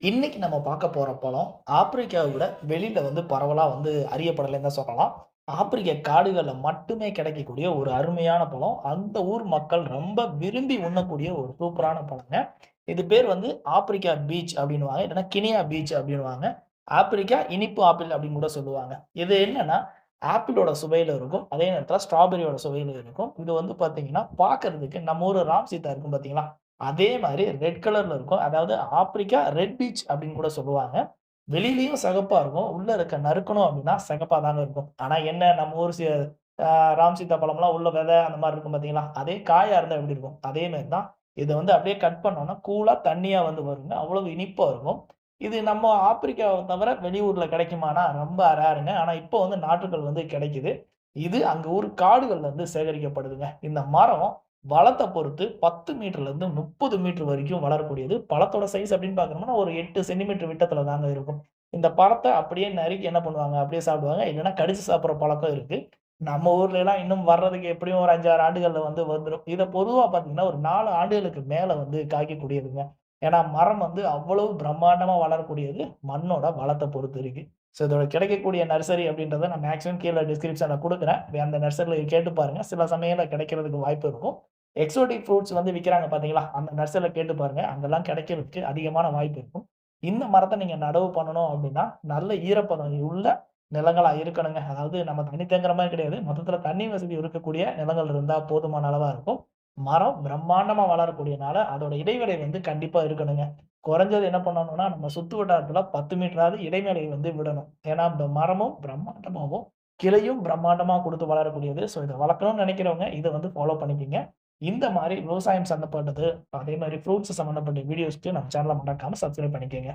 இன்னைக்கு நம்ம பார்க்க போற பழம், ஆப்பிரிக்காவ விட வெளியில பரவலா அறியப்படலைன்னு தான் சொல்லலாம். ஆப்பிரிக்க காடுகள்ல மட்டுமே கிடைக்கக்கூடிய ஒரு அருமையான பழம். அந்த ஊர் மக்கள் ரொம்ப விரும்பி உண்ணக்கூடிய ஒரு சூப்பரான பழங்க. இது பேர் ஆப்பிரிக்கா பீச் அப்படின்னுவாங்க. இல்லன்னா கினியா பீச் அப்படின்னுவாங்க. ஆப்பிரிக்கா இனிப்பு ஆப்பிள் அப்படின்னு கூட சொல்லுவாங்க. இது என்னன்னா, ஆப்பிளோட சுவையில இருக்கும். அதே நேரத்தில ஸ்ட்ராபெர்ரியோட சுவையில இருக்கும். இது பார்த்தீங்கன்னா, பார்க்கறதுக்கு நம்ம ஊரு ராம் சீதா இருக்கும் பார்த்தீங்களா? அதே மாரி ரெட் கலர்ல இருக்கும். அதாவது ஆப்பிரிக்கா ரெட் பீச் அப்படின்னு கூட சொல்லுவாங்க. வெளியிலயும் சிகப்பா இருக்கும். உள்ள இருக்க நறுக்கணும் அப்படின்னா சிகப்பா தாங்க இருக்கும். ஆனா என்ன நம்ம ஊர் அ ராம் சீதா பழம்லாம் உள்ள விதை அந்த மாரி இருக்கும் பார்த்தீங்களா? அதே காயா இருந்தா எப்படி இருக்கும்? அதே மாரி தான். இத அப்படியே கட் பண்ணோம்னா கூலா தண்ணியா வருங்க. அவ்வளவு இனிப்பா இருக்கும். இது நம்ம ஆப்பிரிக்காவ தவிர வெளியூர்ல கிடைக்குமானா ரொம்ப ரேருங்க. ஆனா இப்போ நாட்டுகள் கிடைக்குது. இது அங்க ஊர் காடுகள்ல சேகரிக்கப்படுதுங்க. இந்த மரம் வளத்த பொறுத்து 10 மீட்டர்லேருந்து 30 மீட்டர் வரைக்கும் வளரக்கூடியது. பழத்தோட சைஸ் அப்படின்னு பார்க்கணும்னா, ஒரு 8 சென்டிமீட்டர் விட்டத்தில தாங்க இருக்கும். இந்த பழத்த அப்படியே நறுக்கி என்ன பண்ணுவாங்க, அப்படியே சாப்பிடுவாங்க. இல்லன்னா கடிச்சு சாப்பிடுற பழக்கம் இருக்கு. நம்ம ஊர்லலாம் இன்னும் வர்றதுக்கு எப்படியும் ஒரு 5, 6 ஆண்டுகள்ல வந்துரும். இத பொதுவா பார்த்தீங்கன்னா, ஒரு 4 ஆண்டுகளுக்கு மேல காய்க்கக்கூடியதுங்க. ஏன்னா மரம் அவ்வளவு பிரம்மாண்டமா வளரக்கூடியது. மண்ணோட வளத்த பொறுத்து இருக்கு. ஸோ இதோட கிடைக்கக்கூடிய நர்சரி அப்படின்றத நான் மேக்ஸிமம் கீழ டிஸ்கிரிப்ஷன்ல குடுக்குறேன். அந்த நர்சரில கேட்டு பாருங்க. சில சமயங்கள்ல கிடைக்கிறதுக்கு வாய்ப்பு இருக்கும். எக்ஸோடிக் ஃப்ரூட்ஸ் விக்கிறாங்க பார்த்தீங்களா? அந்த நர்சரில கேட்டு பாருங்க. அங்கலாம் கிடைக்கிறதுக்கு அதிகமான வாய்ப்பு இருக்கும். இந்த மரத்த நீங்க நடவு பண்ணணும் அப்டின்னா, நல்ல ஈரப்பதம் உள்ள நிலங்களா இருக்கணுங்க. அதாவது நம்ம தண்ணி தேங்குற மாரி கிடையாது. மொத்தத்தில தண்ணி வசதி இருக்கக்கூடிய நிலங்கள் இருந்தா போதுமான அளவா இருக்கும். மரம் பிரம்மாண்டமா வளரக்கூடியனால, அதோட இடைவெளி கண்டிப்பா இருக்கணுங்க. குறைஞ்சது என்ன பண்ணணும்னா, நம்ம சுத்து வட்டாரத்தில 10 மீட்டராவது இடைவெளி விடணும். ஏன்னா, இந்த மரமும் பிரம்மாண்டமாவும், கிளையும் பிரம்மாண்டமா குடுத்து வளரக்கூடியது. ஸோ இத வளர்க்கணும்னு நெனைக்கிறவங்க, இத ஃபாலோ பண்ணிக்கங்க. இந்த மாரி விவசாயம் சம்மந்தப்பட்டது, அதே மாரி ஃப்ரூட்ஸ் சம்மந்தப்பட்ட வீடியோஸ்க்கு நம்ம சேனல மறக்காம சப்ஸ்கிரைப் பண்ணிக்கங்க.